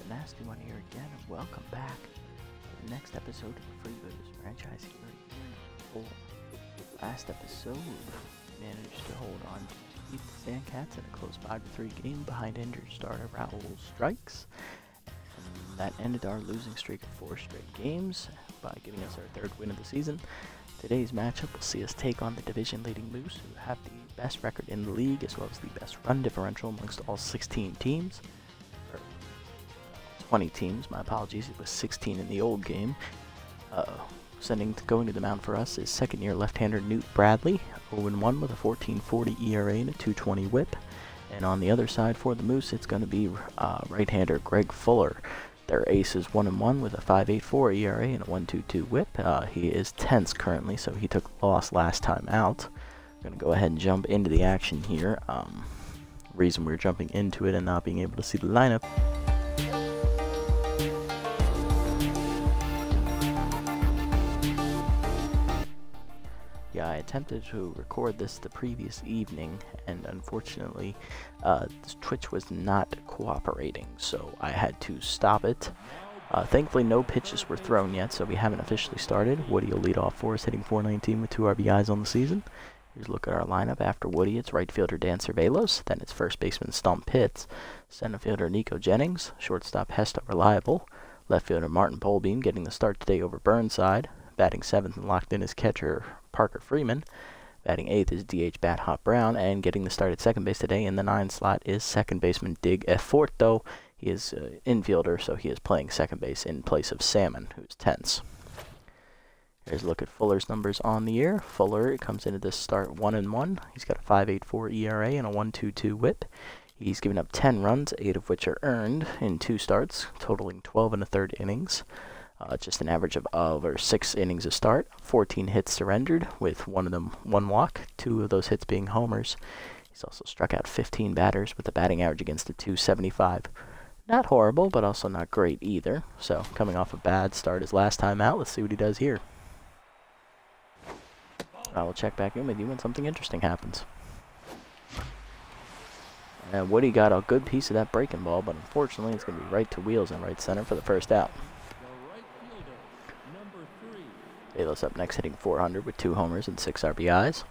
Nasty One here again, and welcome back to the next episode of the Freebooters franchise here in full. Last episode, we managed to hold on to beat the Sandcats in a close 5-3 game behind injured starter Raul Strikes. And that ended our losing streak of 4 straight games by giving us our 3rd win of the season. Today's matchup will see us take on the division-leading Moose, who have the best record in the league as well as the best run differential amongst all 16 teams. 20 teams, my apologies, it was 16 in the old game. Going to the mound for us is second-year left-hander Newt Bradley, 0-1 with a 14.40 ERA and a 2.20 WHIP. And on the other side for the Moose, it's going to be right-hander Greg Fuller. Their ace is 1-1 with a 5.84 ERA and a 1.22 WHIP. He is tense currently, so he took the loss last time out. I'm going to go ahead and jump into the action here. Reason we're jumping into it and not being able to see the lineup. I attempted to record this the previous evening, and unfortunately Twitch was not cooperating, so I had to stop it. Thankfully no pitches were thrown yet, so we haven't officially started. Woody will lead off for us, hitting .419 with 2 RBIs on the season. Here's a look at our lineup. After Woody, it's right fielder Dan Cervelos, then it's first baseman Stump Pitts, center fielder Nico Jennings, shortstop Hesta Reliable, left fielder Martin Polbeam getting the start today over Burnside. Batting 7th and locked in as catcher Parker Freeman. Batting 8th is DH Bat Hot Brown, and getting the start at second base today in the 9 slot is second baseman Dig Eforto. He is infielder, so he is playing second base in place of Salmon, who's tense. Here's a look at Fuller's numbers on the year. Fuller comes into this start 1-1. He's got a 5.84 ERA and a 1.22 WHIP. He's given up 10 runs, 8 of which are earned in 2 starts, totaling 12 1/3 innings. Just an average of 6 innings a start, 14 hits surrendered, with one of them 1 walk, 2 of those hits being homers. He's also struck out 15 batters with a batting average against a .275. Not horrible, but also not great either. So coming off a bad start his last time out, let's see what he does here. I will check back in with you when something interesting happens. And Woody got a good piece of that breaking ball, but unfortunately it's going to be right to wheels and right center for the first out. Balos up next, hitting .400 with 2 homers and 6 RBIs.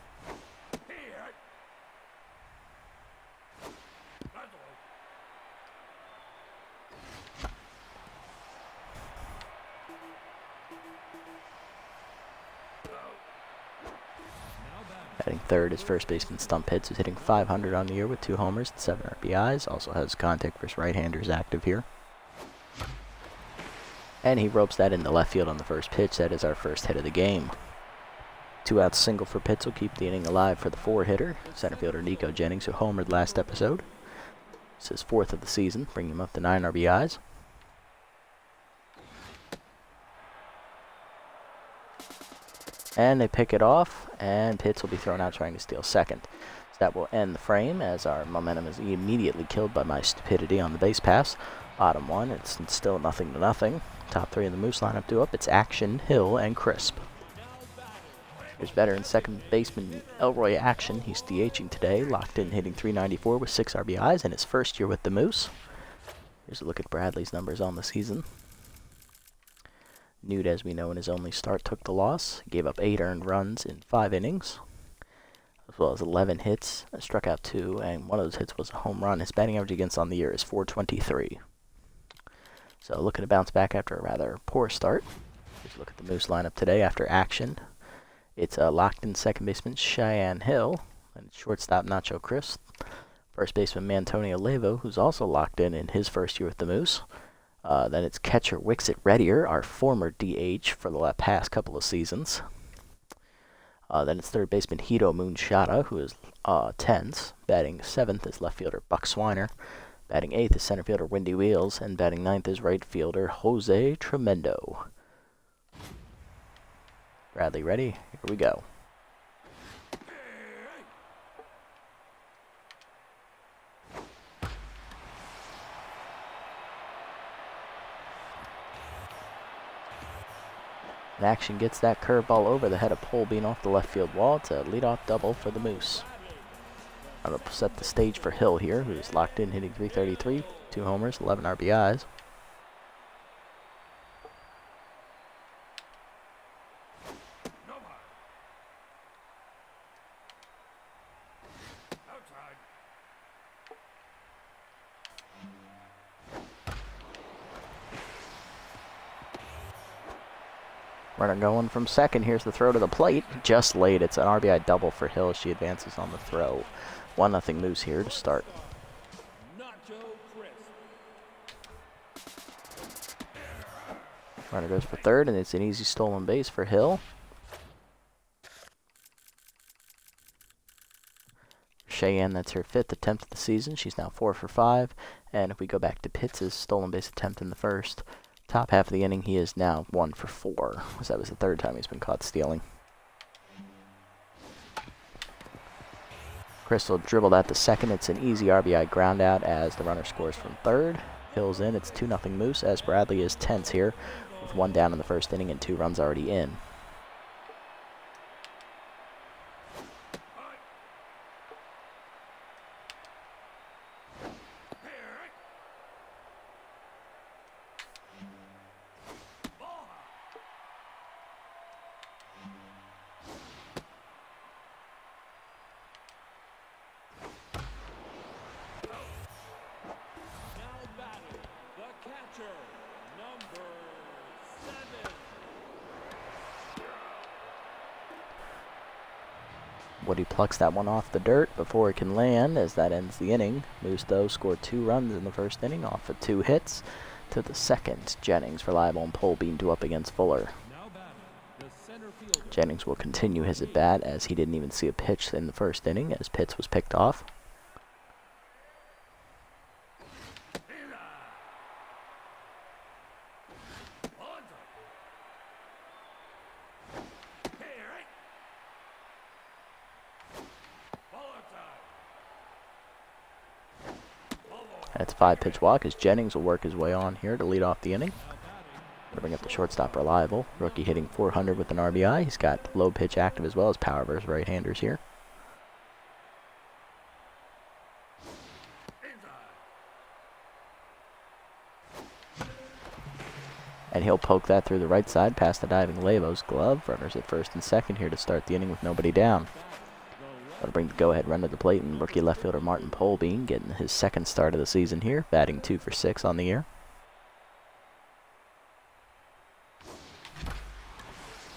Batting third is first baseman Stump Pitts, who's hitting .500 on the year with 2 homers and 7 RBIs. Also has contact versus right-handers active here. And he ropes that into left field on the first pitch. That is our first hit of the game. 2 outs single for Pitts will keep the inning alive for the 4-hitter. Center fielder Nico Jennings, who homered last episode. This is 4th of the season, bringing him up to 9 RBIs. And they pick it off, and Pitts will be thrown out trying to steal second. So that will end the frame, as our momentum is immediately killed by my stupidity on the base pass. Bottom 1, it's still 0-0. Top 3 of the Moose lineup due up. It's Action, Hill, and Crisp. Here's veteran second baseman Elroy Action. He's DHing today, locked in, hitting .394 with 6 RBIs in his first year with the Moose. Here's a look at Bradley's numbers on the season. Newt, as we know, in his only start took the loss. He gave up 8 earned runs in 5 innings, as well as 11 hits, struck out 2, and one of those hits was a home run. His batting average against on the year is .423. So looking to bounce back after a rather poor start. Here's a look at the Moose lineup today after Action. It's locked in second baseman Cheyenne Hill, and it's shortstop Nacho Crisp. First baseman Mantonio Levo, who's also locked in his first year with the Moose. Then it's catcher Wixit Reddier, our former DH for the past couple of seasons. Then it's third baseman Hito Moonshada, who is tense. Batting 7th is left fielder Buck Swiner. Batting 8th is center fielder Windy Wheels, and batting 9th is right fielder Jose Tremendo. Bradley ready? Here we go. And Action gets that curveball over the head of Polbeam off the left field wall. It's a leadoff double for the Moose. I'm going to set the stage for Hill here, who's locked in, hitting .333, 2 homers, 11 RBIs. Runner going from second. Here's the throw to the plate. Just late. It's an RBI double for Hill. She advances on the throw. 1-0 Moose here to start. Runner goes for third, and it's an easy stolen base for Hill. Cheyenne, that's her 5th attempt of the season. She's now 4 for 5. And if we go back to Pitts' stolen base attempt in the first, top half of the inning, he is now 1 for 4. So that was the 3rd time he's been caught stealing. Crystal dribbled out to second. It's an easy RBI ground out as the runner scores from third. Hill's in. It's 2-0 Moose as Bradley is tense here with 1 down in the first inning and 2 runs already in. Woody plucks that one off the dirt before it can land as that ends the inning. Moose, though, scored 2 runs in the first inning off of 2 hits. To the second, Jennings reliable on pole being 2 up against Fuller. Jennings will continue his at-bat as he didn't even see a pitch in the first inning as Pitts was picked off. That's a 5-pitch walk as Jennings will work his way on here to lead off the inning. We'll bring up the shortstop reliable. Rookie hitting 400 with an RBI. He's got low pitch active as well as power versus right-handers here. And he'll poke that through the right side past the diving Lavo's glove. Runners at first and second here to start the inning with nobody down. That'll bring the go-ahead run to the plate, and rookie left fielder Martin Polbean getting his 2nd start of the season here, batting 2 for 6 on the year.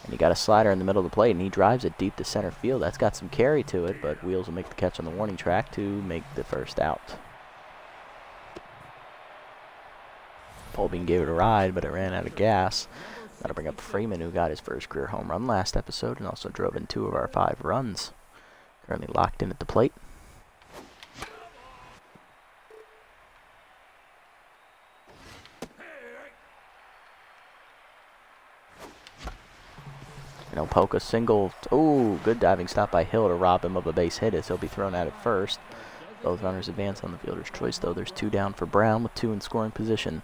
And he got a slider in the middle of the plate, and he drives it deep to center field. That's got some carry to it, but Wheels will make the catch on the warning track to make the first out. Polbean gave it a ride, but it ran out of gas. That'll bring up Freeman, who got his first career home run last episode and also drove in 2 of our 5 runs. Currently locked in at the plate. And he'll poke a single. Ooh, good diving stop by Hill to rob him of a base hit as he'll be thrown out at first. Both runners advance on the fielder's choice, though. There's 2 down for Brown with 2 in scoring position.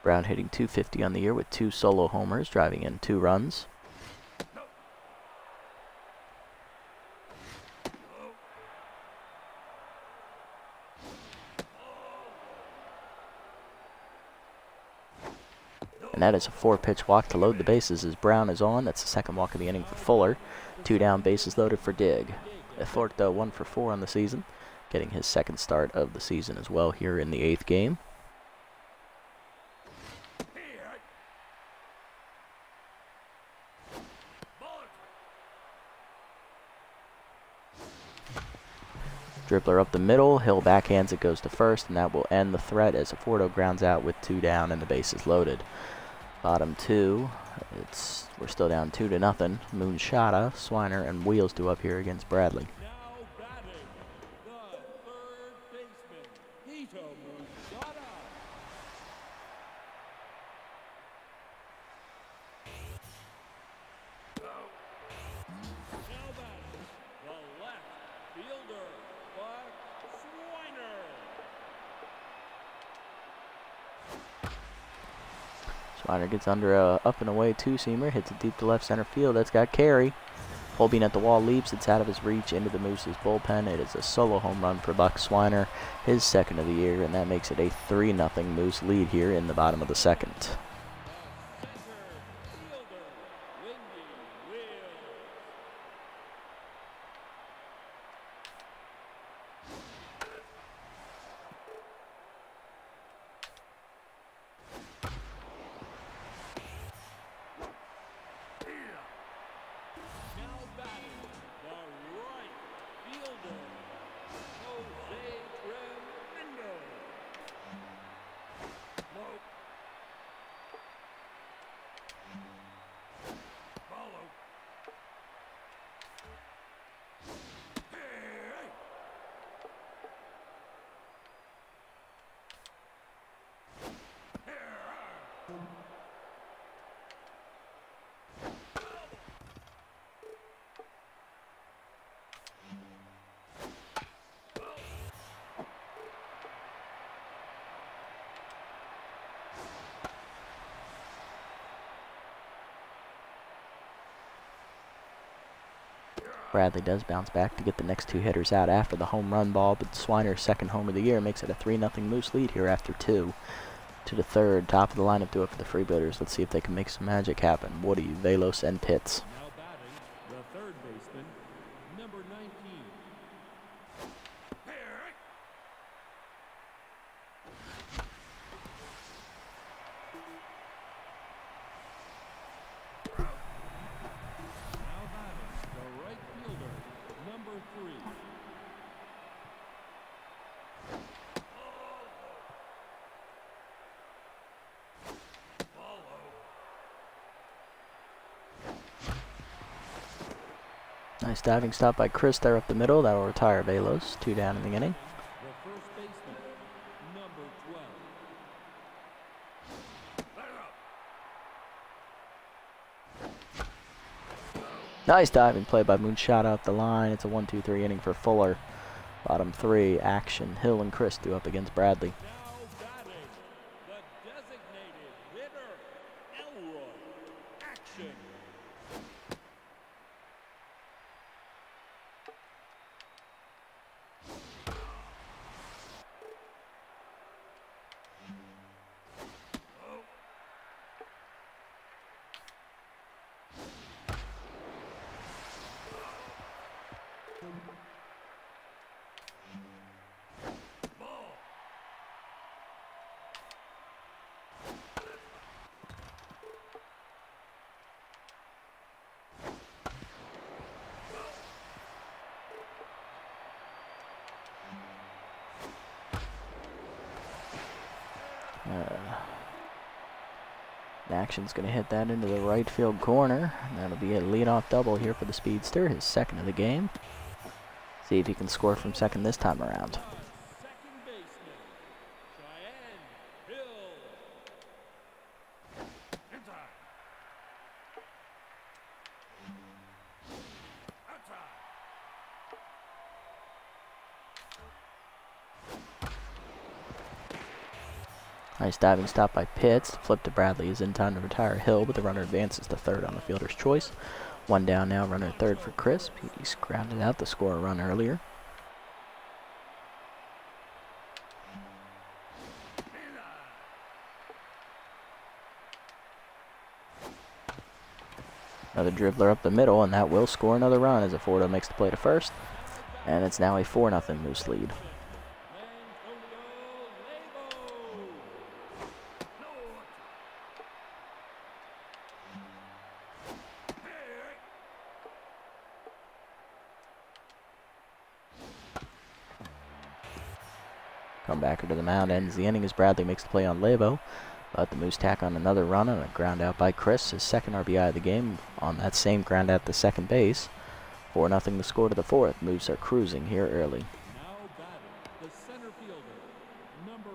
Brown hitting .250 on the year with 2 solo homers, driving in 2 runs. And that is a 4-pitch walk to load the bases as Brown is on. That's the 2nd walk of the inning for Fuller. 2 down, bases loaded for Dig. Thorpe, though, 1 for 4 on the season, getting his 2nd start of the season as well here in the 8th game. Dribbler up the middle, Hill backhands it, goes to first, and that will end the threat as Aforto grounds out with 2 down and the bases loaded. Bottom 2, we're still down 2-0. Moonshada, Swiner, and Wheels do up here against Bradley. Swiner gets under a up and away 2-seamer, hits it deep to left center field. That's got carry. Holbein at the wall leaps. It's out of his reach into the Moose's bullpen. It is a solo home run for Buck Swiner, his 2nd of the year, and that makes it a 3-0 Moose lead here in the bottom of the 2nd. Bradley does bounce back to get the next two hitters out after the home run ball, but Swiner's second home of the year makes it a 3-0 Moose lead here after two. To the third, top of the lineup do it for the Freebooters. Let's see if they can make some magic happen. Woody, Velos, and Pitts. Now batting, the third baseman, number 19. Now batting, the right fielder, number 3. Nice diving stop by Chris there up the middle. That will retire Velos. 2 down in the inning. The first baseman, number 12. Nice diving play by Moonshot out the line. It's a 1-2-3 inning for Fuller. Bottom 3, action. Hill and Chris do up against Bradley. Now batting, the designated hitter, Elroy. Action. Action's going to hit that into the right field corner. And that'll be a leadoff double here for the Speedster, his second of the game. See if he can score from second this time around. Second baseman, Cheyenne Hill. Inside. Outside. Nice diving stop by Pitts. The flip to Bradley is in time to retire Hill, but the runner advances to third on the fielder's choice. 1 down now, runner third for Chris. He's grounded out to score a run earlier. Another dribbler up the middle, and that will score another run as Afordo makes the play to first. And it's now a 4-0 Moose lead. Comebacker to the mound ends the inning as Bradley makes the play on Lebo. But the Moose tack on another run and a ground out by Chris, his second RBI of the game on that same ground out to second base. 4-0 the score to the fourth. Moose are cruising here early. Now batting, the center fielder, number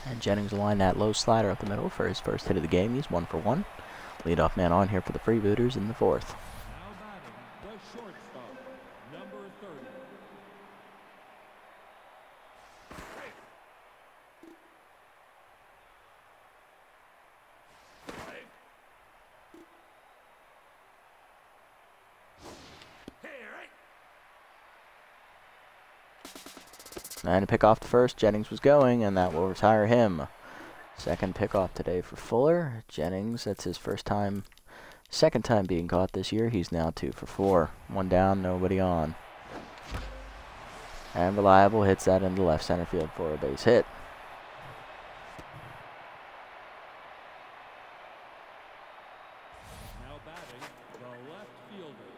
8. And Jennings will line that low slider up the middle for his first hit of the game. He's 1 for 1. Leadoff man on here for the Freebooters in the fourth. Now batting, the shortstop, number 30. And to pick off the first, Jennings was going, and that will retire him. Second pickoff today for Fuller. Jennings, that's his second time being caught this year. He's now 2 for 4. 1 down, nobody on. And Reliable hits that into left center field for a base hit. Now batting, the left fielder,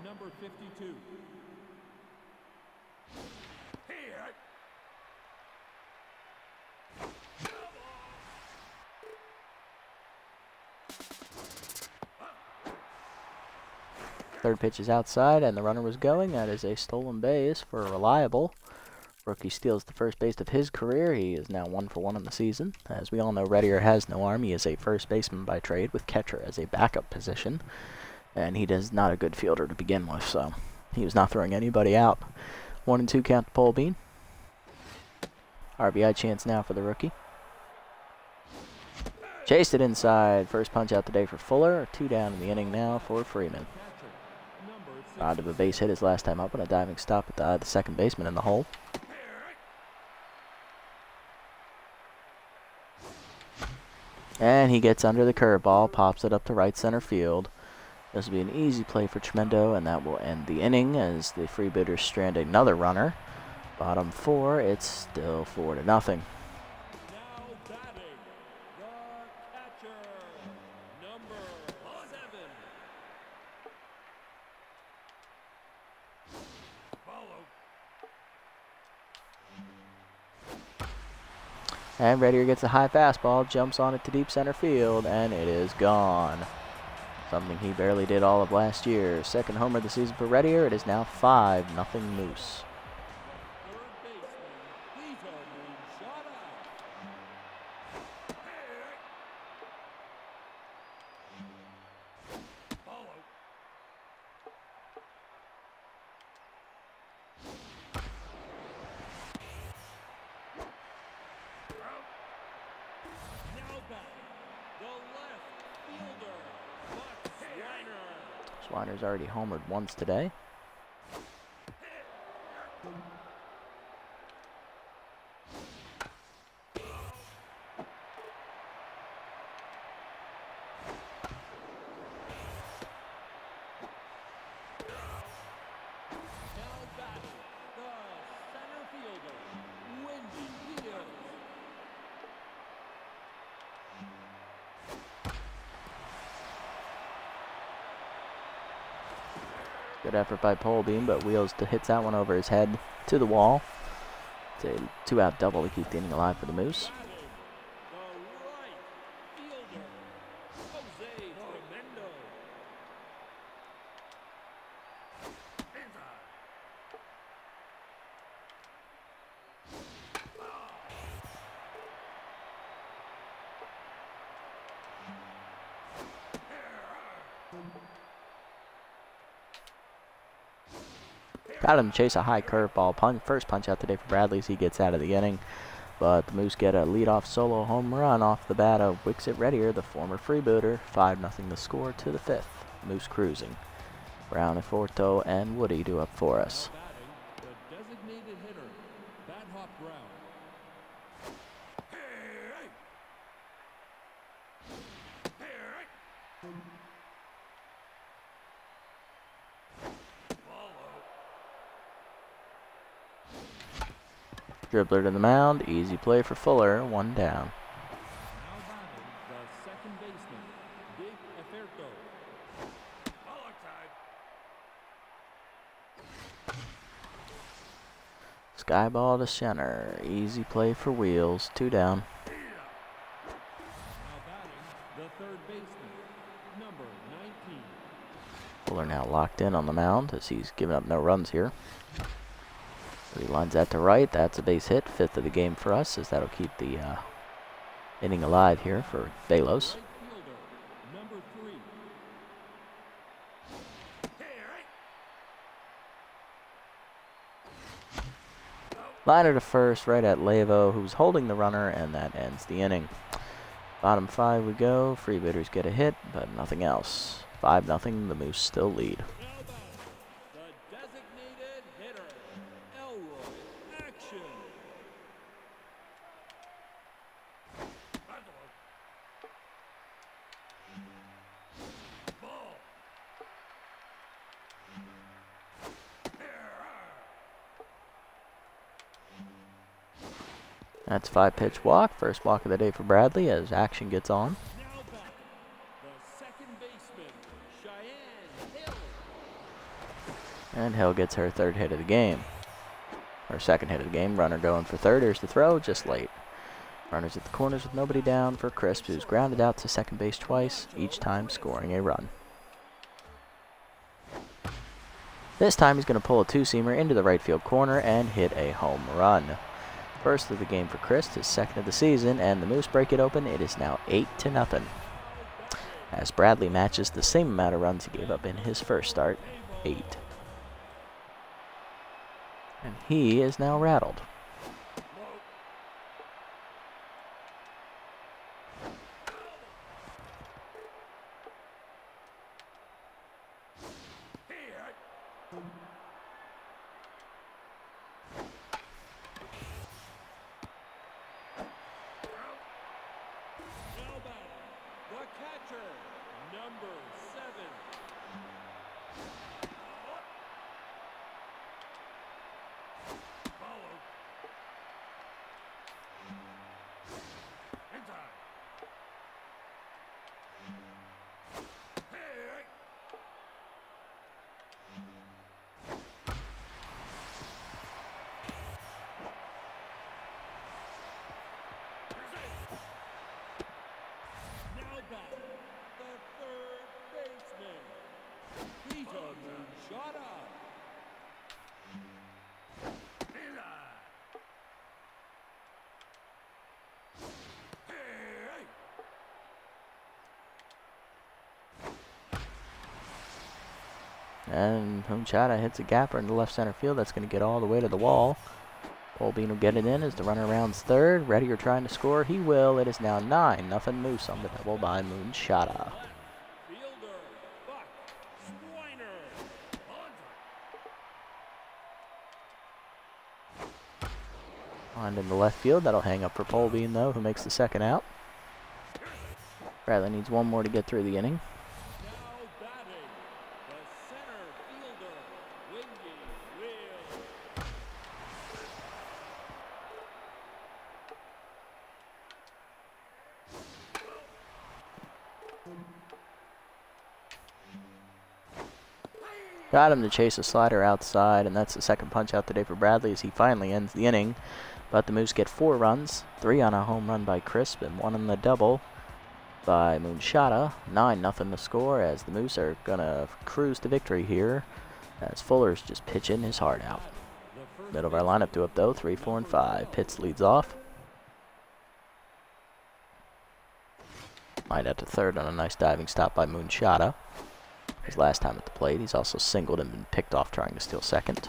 number 52. Third pitch is outside, and the runner was going. That is a stolen base for Reliable. Rookie steals the first base of his career. He is now 1 for 1 in the season. As we all know, Reddier has no arm. He is a first baseman by trade with catcher as a backup position. And he is not a good fielder to begin with, so he was not throwing anybody out. 1-2 count to Pole Bean. RBI chance now for the rookie. Chased it inside. First punch out today for Fuller. 2 down in the inning now for Freeman. Odd of a base hit his last time up on a diving stop at the second baseman in the hole. And he gets under the curveball, pops it up to right center field. This will be an easy play for Tremendo, and that will end the inning as the Freebooters strand another runner. Bottom 4, it's still 4-0. Now batting, the catcher, number 7. And Reddier gets a high fastball, jumps on it to deep center field, and it is gone. Something he barely did all of last year. Second homer of the season for Reddier. It is now 5-0 Moose. Swiner's already homered once today. Good effort by Pole Beam, but Wheels hits that one over his head to the wall. It's a 2-out double to keep the inning alive for the Moose. Got him to chase a high curveball. First punch out today for Bradley as he gets out of the inning. But the Moose get a leadoff solo home run off the bat of Wixit Reddier, the former Freebooter. 5-0 the score to the 5th. Moose cruising. Brown, Eforto, and Woody do up for us. The designated hitter, Bat Hop Brown. Dribbler to the mound. Easy play for Fuller. 1 down. Now batting, the second baseman, Big Eferto. Sky ball to center. Easy play for Wheels. 2 down. Now batting, the third baseman, number 19. Fuller now locked in on the mound as he's given up no runs here. So he lines that to right. That's a base hit. 5th of the game for us, as that'll keep the inning alive here for Delos. Right fielder, number 3. Liner to first, right at Levo, who's holding the runner, and that ends the inning. Bottom 5 we go. Freebooters get a hit, but nothing else. 5-0. The Moose still lead. The designated hitter, Elroy Action. That's 5-pitch walk. First walk of the day for Bradley as action gets on. Now back, the second baseman, Cheyenne Hill. And Hill gets her third hit of the game. Or second hit of the game. Runner going for third. Here's the throw, just late. Runners at the corners with nobody down for Crisp, who's grounded out to second base twice, each time scoring a run. This time he's going to pull a two-seamer into the right field corner and hit a home run. First of the game for Crisp, his second of the season, and the Moose break it open. It is now 8-0. As Bradley matches the same amount of runs he gave up in his first start, 8. And he is now rattled. And Machado hits a gapper in the left center field. That's going to get all the way to the wall. Polbean will get it in as the runner rounds third. Reddier trying to score. He will. It is now 9-0 Moose on the double by Moonshada. Line in the left field. That'll hang up for Polbean, though, who makes the second out. Bradley needs one more to get through the inning. Got him to chase a slider outside, and that's the second punch out today for Bradley as he finally ends the inning. But the Moose get 4 runs, 3 on a home run by Crisp and 1 on the double by Moonshada. 9-0 the score as the Moose are going to cruise to victory here as Fuller's just pitching his heart out. Middle of our lineup due up though, 3, 4, and 5. Pitts leads off. Right at the third on a nice diving stop by Moonshada. His last time at the plate. He's also singled and been picked off trying to steal second.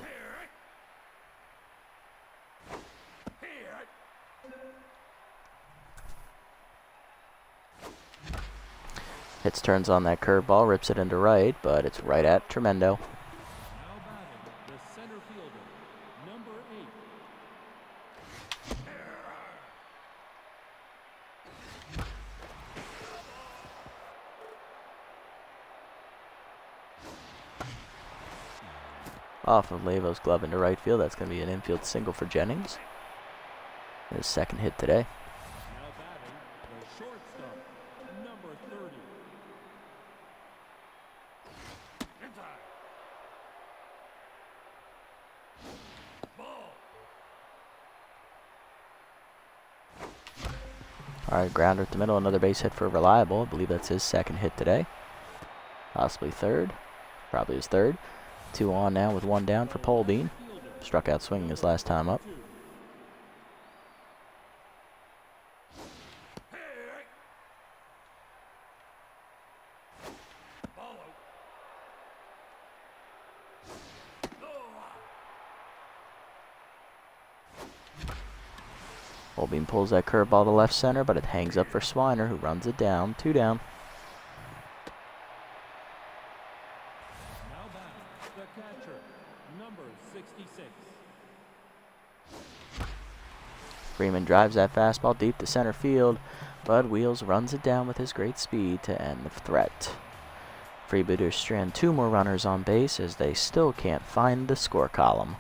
Pitts turns on that curveball, rips it into right, but it's right at Tremendo. Off of Lavo's glove into right field. That's going to be an infield single for Jennings. His second hit today. Now batting, the shortstop, number 30. Inside. Ball. All right, grounder at the middle. Another base hit for Reliable. I believe that's his second hit today. Possibly third. Probably his third. 2 on now with 1 down for Polbean. Struck out swinging his last time up. Polbean pulls that curveball to left center, but it hangs up for Swiner, who runs it down. 2 down. Freeman drives that fastball deep to center field, but Wheels runs it down with his great speed to end the threat. Freebooters strand 2 more runners on base as they still can't find the score column.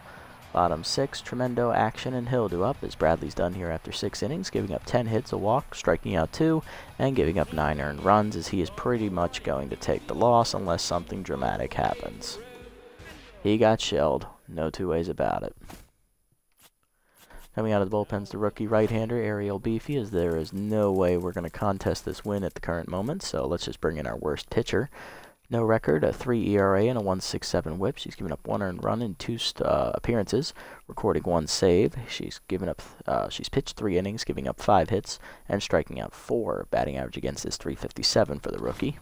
Bottom 6, Tremendo, Action, and Hill do up as Bradley's done here after 6 innings, giving up 10 hits, a walk, striking out 2, and giving up 9 earned runs as he is pretty much going to take the loss unless something dramatic happens. He got shelled. No two ways about it. Coming out of the bullpen's the rookie right-hander, Ariel Beefy, as there is no way we're going to contest this win at the current moment, so let's just bring in our worst pitcher. No record, a 3 ERA and a 1.67 whip. She's given up 1 earned run in 2 appearances, recording 1 save. She's pitched 3 innings, giving up 5 hits, and striking out 4. Batting average against is .357 for the rookie.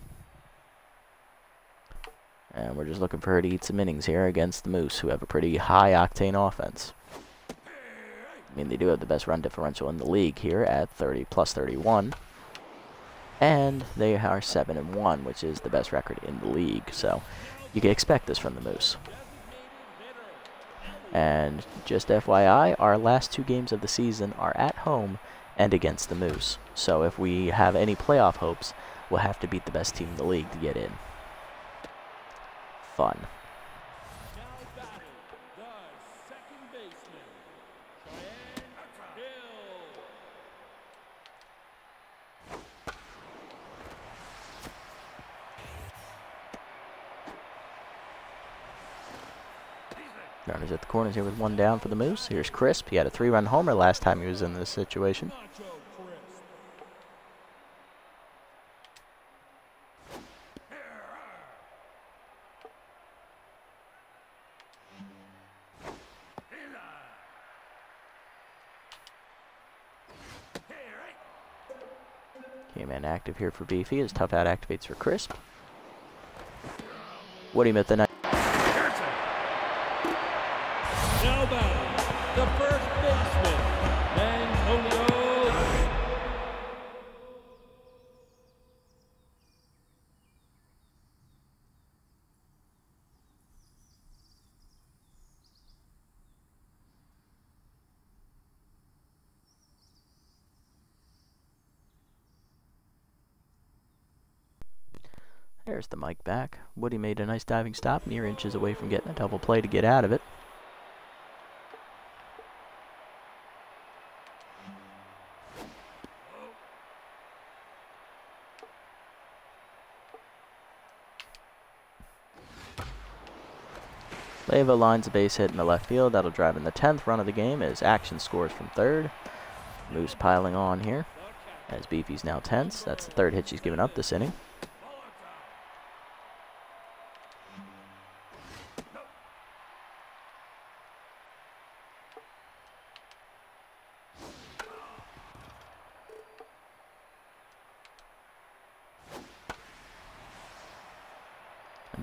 And we're just looking for her to eat some innings here against the Moose, who have a pretty high-octane offense. I mean, they do have the best run differential in the league here at +31. And they are 7-1, which is the best record in the league. So you can expect this from the Moose. And just FYI, our last 2 games of the season are at home and against the Moose. So if we have any playoff hopes, we'll have to beat the best team in the league to get in. Fun. Runners at the corners here with 1 down for the Moose. Here's Crisp. He had a 3-run homer last time he was in this situation. Came in active here for Beefy as Tough Out activates for Crisp. Woody met the night. Now batting, the first baseman, Antonio. There's the mic back. Woody made a nice diving stop, mere inches away from getting a double play to get out of it. Leva lines a base hit in the left field. That'll drive in the 10th run of the game as Action scores from third. Moose piling on here as Beefy's now tense. That's the 3rd hit she's given up this inning.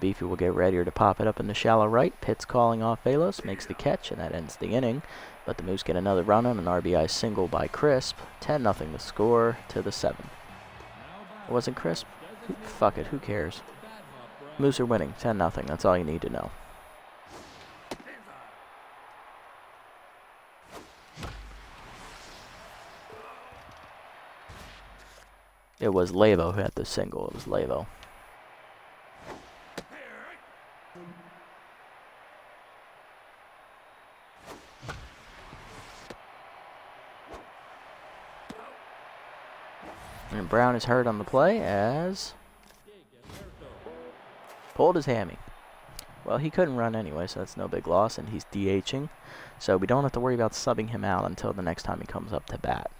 Beefy will get readier to pop it up in the shallow right. Pitt's calling off Velos, makes the catch, and that ends the inning. But the Moose get another run on an RBI single by Crisp. 10-0 the score to the 7th. It wasn't Crisp? Fuck it, who cares? Moose are winning, 10-0. That's all you need to know. It was Lavo who had the single. It was Lavo. And Brown is hurt on the play as pulled his hammy. Well, he couldn't run anyway, so that's no big loss, and he's DHing. So we don't have to worry about subbing him out until the next time he comes up to bat.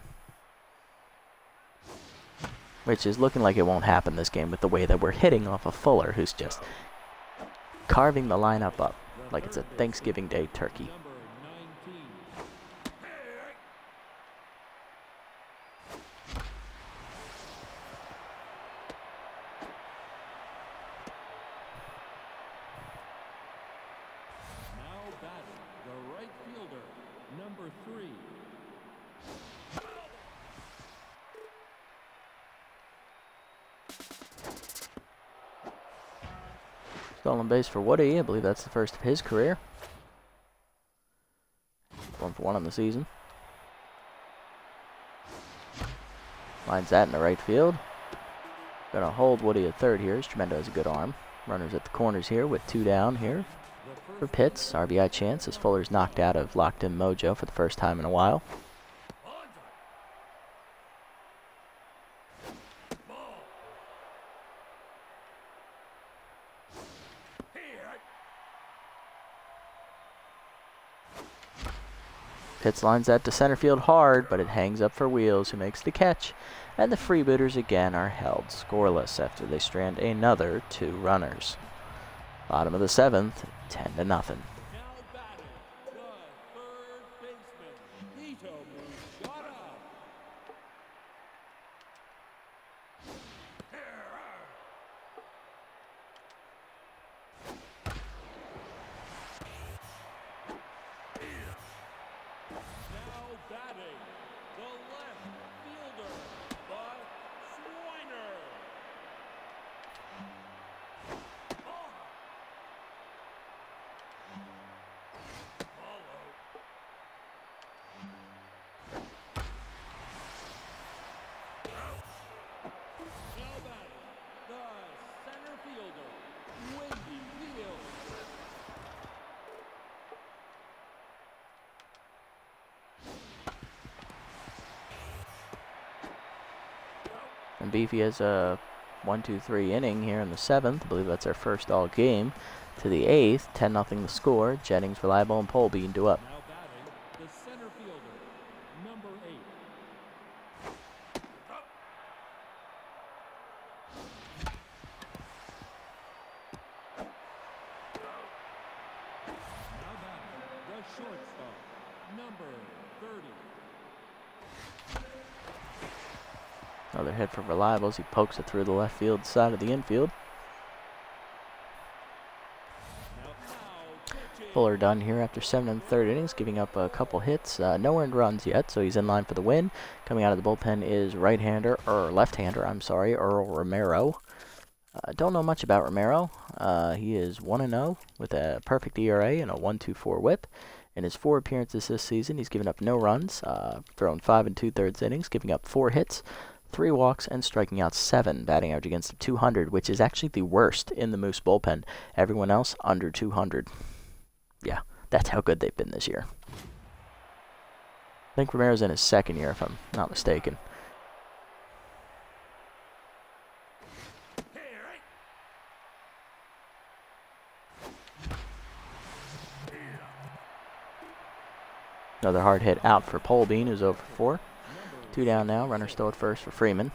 Which is looking like it won't happen this game with the way that we're hitting off of Fuller, who's just carving the lineup up like it's a Thanksgiving Day turkey. Stolen base for Woody. I believe that's the first of his career. 1 for 1 on the season. Lines that in the right field. Gonna hold Woody at third here as Tremendo has a good arm. Runners at the corners here with 2 down here. For Pitts, RBI chance as Fuller's knocked out of locked-in mojo for the first time in a while. Pitts lines that to center field hard, but it hangs up for Wheels, who makes the catch. And the Freebooters again are held scoreless after they strand another 2 runners. Bottom of the 7th, 10-0. Now batting, the third baseman, Ito Machado. Now batting, the left fielder, Bud Swiner. Now batting, the center fielder, Wavy Wheels. And Beefy has a 1-2-3 inning here in the 7th. I believe that's our first all game. To the 8th, 10-0 the score. Jennings, Reliable, and Polbean do up. Now batting, the center fielder, number 8. Now batting, the shortstop, number 30. Another hit for Reliables. He pokes it through the left field side of the infield. Fuller done here after 7 1/3 innings, giving up a couple hits. No earned runs yet, so he's in line for the win. Coming out of the bullpen is left-hander, Earl Romero. Don't know much about Romero. He is 1-0 with a perfect ERA and a 1.24 WHIP. In his 4 appearances this season, he's given up no runs, thrown 5 2/3 innings, giving up 4 hits, 3 walks, and striking out 7, batting average against 200, which is actually the worst in the Moose bullpen. Everyone else under 200. Yeah, that's how good they've been this year. I think Romero's in his 2nd year, if I'm not mistaken. Another hard hit out for Polbean, who's over 4. 2 down now. Runner still at first for Freeman.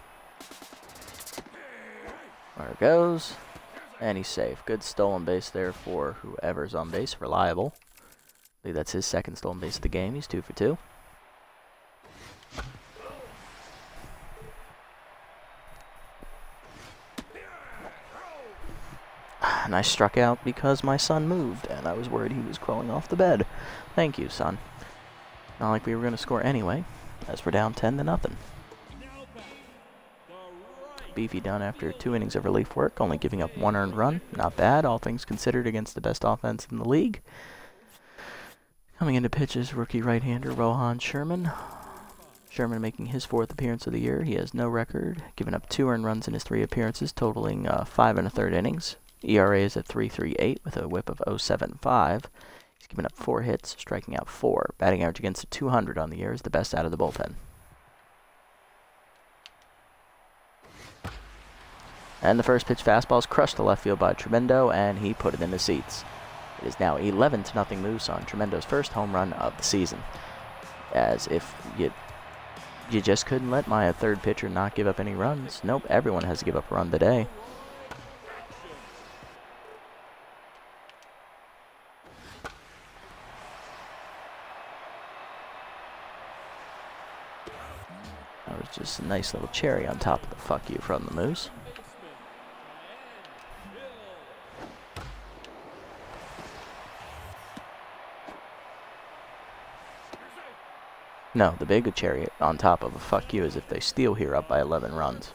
There it goes. And he's safe. Good stolen base there for whoever's on base. Reliable. I believe that's his 2nd stolen base of the game. He's 2 for 2. And I struck out because my son moved, and I was worried he was crawling off the bed. Thank you, son. Not like we were going to score anyway, as we're down 10-0. Beefy done after 2 innings of relief work, only giving up 1 earned run. Not bad, all things considered, against the best offense in the league. Coming into pitches, rookie right-hander Rohan Sherman. Sherman making his 4th appearance of the year. He has no record, giving up 2 earned runs in his 3 appearances, totaling 5 1/3 innings. ERA is at 3.38 with a WHIP of 0.75. He's given up 4 hits, striking out 4. Batting average against a 200 on the year is the best out of the bullpen. And the first pitch fastball is crushed to left field by Tremendo, and he put it in the seats. It is now 11-0 Moose on Tremendo's first home run of the season. As if you just couldn't let my 3rd pitcher not give up any runs. Nope, everyone has to give up a run today. That was just a nice little cherry on top of the fuck you from the Moose. No, the big cherry on top of a fuck you is if they steal here up by 11 runs.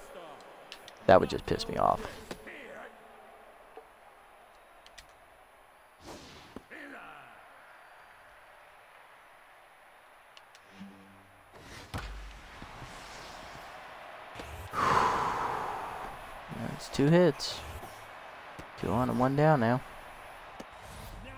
That would just piss me off. That's 2 hits. 2 on and 1 down now. Now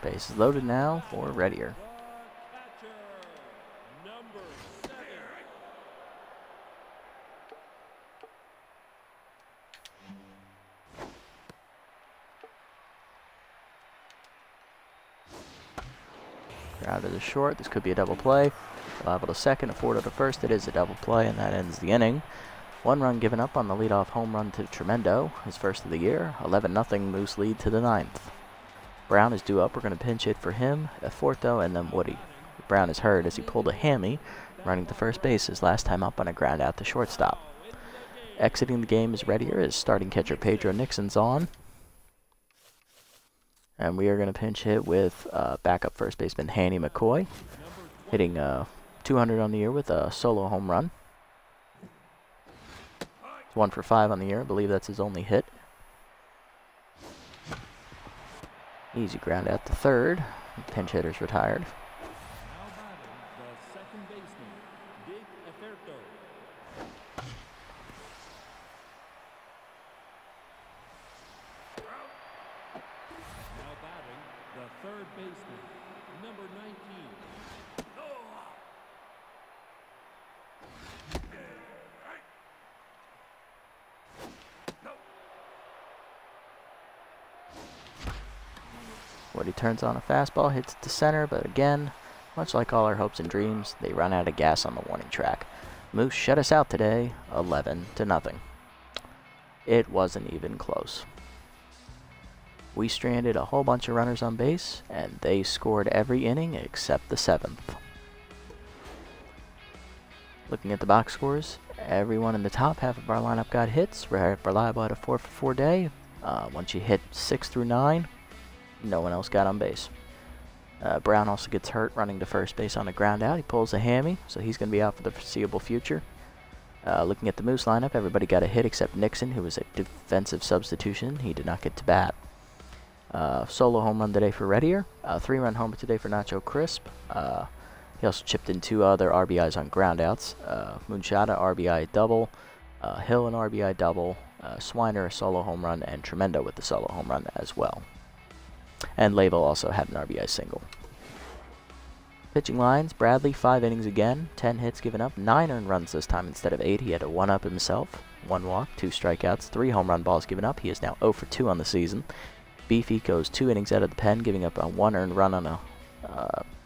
Base is loaded now for Readier. Catcher, number 7. Ground to the short. This could be a double play. Reliable to second, a forward to first. It is a double play, and that ends the inning. 1 run given up on the leadoff home run to Tremendo, his first of the year. 11-0 Moose lead to the 9th. Brown is due up. We're going to pinch hit for him at fourth, though, and then Woody. Brown is hurt as he pulled a hammy, running to first base his last time up on a ground out to shortstop. Exiting the game is Readier as starting catcher Pedro Nixon's on. And we are going to pinch hit with backup first baseman Hanny McCoy, hitting 200 on the year with a solo home run. It's 1 for 5 on the year. I believe that's his only hit. Easy ground out to third. Pinch hitter's retired. Now batting, the second baseman, Dick Eferto. Now batting, the third baseman, number 19. Woody turns on a fastball, hits it to center, but again, much like all our hopes and dreams, they run out of gas on the warning track. Moose shut us out today, 11-0. It wasn't even close. We stranded a whole bunch of runners on base, and they scored every inning except the 7th. Looking at the box scores, everyone in the top half of our lineup got hits. Reliable had a 4 for 4 day. Once you hit 6 through 9, no one else got on base. Brown also gets hurt running to first base on a ground out. He pulls a hammy, so he's going to be out for the foreseeable future. Looking at the Moose lineup, everybody got a hit except Nixon, who was a defensive substitution. He did not get to bat. Solo home run today for Readier. 3-run homer today for Nacho Crisp. He also chipped in 2 other RBIs on groundouts. Moonshada RBI double, Hill an RBI double, Swiner a solo home run, and Tremendo with the solo home run as well. And Label also had an RBI single. Pitching lines, Bradley 5 innings again, 10 hits given up, 9 earned runs this time instead of 8. He had a 1-up himself, 1 walk, 2 strikeouts, 3 home run balls given up. He is now 0 for 2 on the season. Beefy goes 2 innings out of the pen, giving up a 1 earned run on a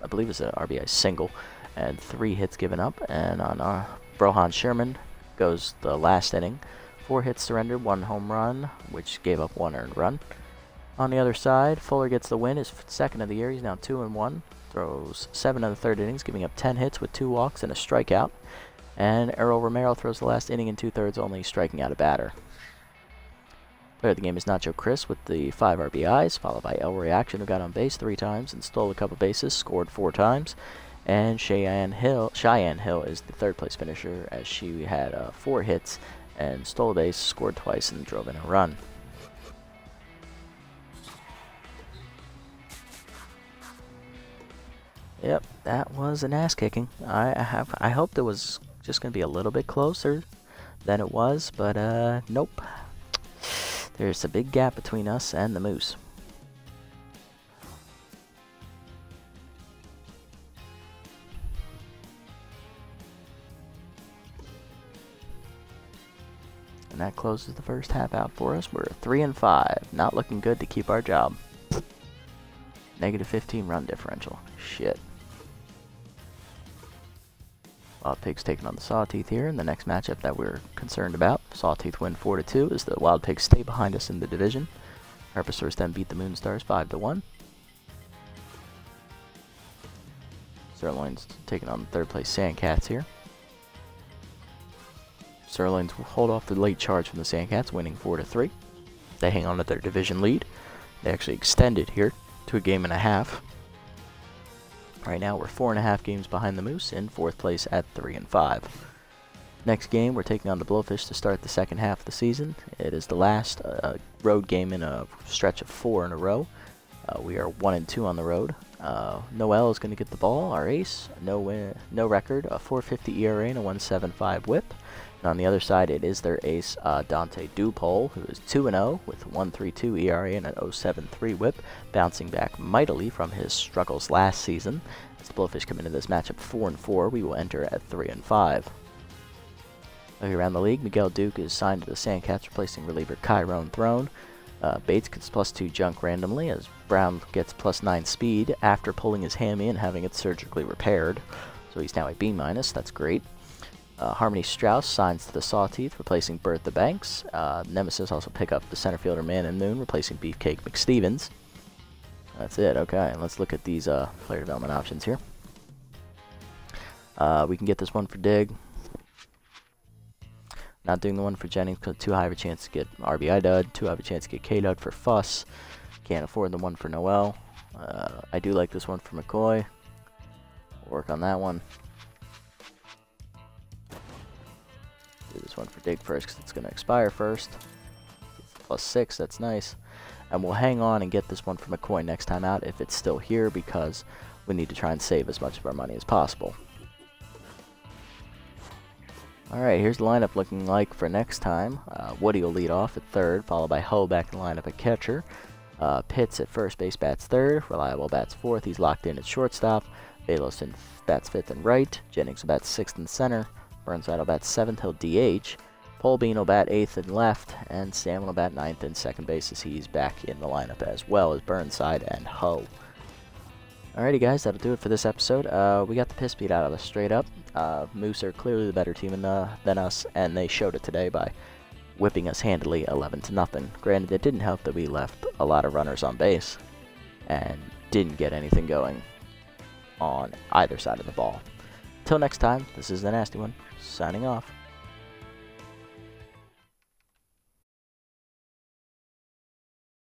I believe it's an RBI single, and 3 hits given up. And on Brohan Sherman goes the last inning, 4 hits surrendered, 1 home run, which gave up 1 earned run. On the other side, Fuller gets the win, his second of the year. He's now 2-1, throws 7 of the 3rd innings, giving up 10 hits with 2 walks and a strikeout. And Earl Romero throws the last inning in 2/3, only striking out a batter. Player of the game is Nacho Crisp with the 5 RBIs, followed by El Reaction, who got on base 3 times and stole a couple bases, scored 4 times. And Cheyenne Hill is the 3rd place finisher, as she had 4 hits and stole a base, scored twice, and drove in a run. Yep, that was an ass kicking. I hoped it was just going to be a little bit closer than it was, but nope. There's a big gap between us and the Moose. And that closes the first half out for us. We're 3-5. Not looking good to keep our job. Negative 15 run differential. Shit. Wild Pigs taking on the Sawteeth here in the next matchup that we're concerned about. Sawteeth win 4-2 as the Wild Pigs stay behind us in the division. Herpesors then beat the Moonstars 5-1. Sirloin's taking on the 3rd place Sandcats here. Sirloins will hold off the late charge from the Sandcats, winning 4-3. They hang on to their division lead. They actually extended here to a game and a half. Right now we're 4.5 games behind the Moose, in 4th place at 3-5. Next game, we're taking on the Blowfish to start the second half of the season. It is the last road game in a stretch of 4 in a row. We are 1-2 on the road. Noel is going to get the ball, our ace. No record, a 4.50 ERA and a 1.75 WHIP. On the other side, it is their ace, Dante Dupole, who is 2-0 with 1.32 ERA and an 0.73 whip, bouncing back mightily from his struggles last season. As the Blowfish come into this matchup 4-4, we will enter at 3-5. Looking around the league, Miguel Duke is signed to the Sandcats, replacing reliever Kyrone Throne. Bates gets +2 junk randomly, as Brown gets +9 speed after pulling his hammy and having it surgically repaired. So he's now a B-, that's great. Harmony Strauss signs to the Sawteeth, replacing Bertha Banks. Nemesis also pick up the center fielder Man and Moon, replacing Beefcake McStevens. That's it, okay. Let's look at these player development options here. We can get this one for Dig. Not doing the one for Jennings because too high of a chance to get RBI dud, too high of a chance to get K dud for Fuss. Can't afford the one for Noel. I do like this one for McCoy. We'll work on that one. Do this one for Dig first because it's going to expire first. +6, that's nice. And we'll hang on and get this one for McCoy next time out if it's still here because we need to try and save as much of our money as possible. Alright, here's the lineup looking like for next time. Woody will lead off at third, followed by Ho back in the lineup at catcher. Pitts at first base bats third. Reliable bats fourth. He's locked in at shortstop. Balos bats fifth and right. Jennings will bat sixth and center. Burnside will bat seventh. He'll DH. Polbean will bat eighth and left. And Salmon will bat ninth and second base as he's back in the lineup as well as Burnside and Ho. Alrighty guys, that'll do it for this episode. We got the piss beat out of us straight up. Moose are clearly the better team than us, and they showed it today by whipping us handily 11-0. Granted, it didn't help that we left a lot of runners on base and didn't get anything going on either side of the ball. Till next time, this is the Nasty One, signing off.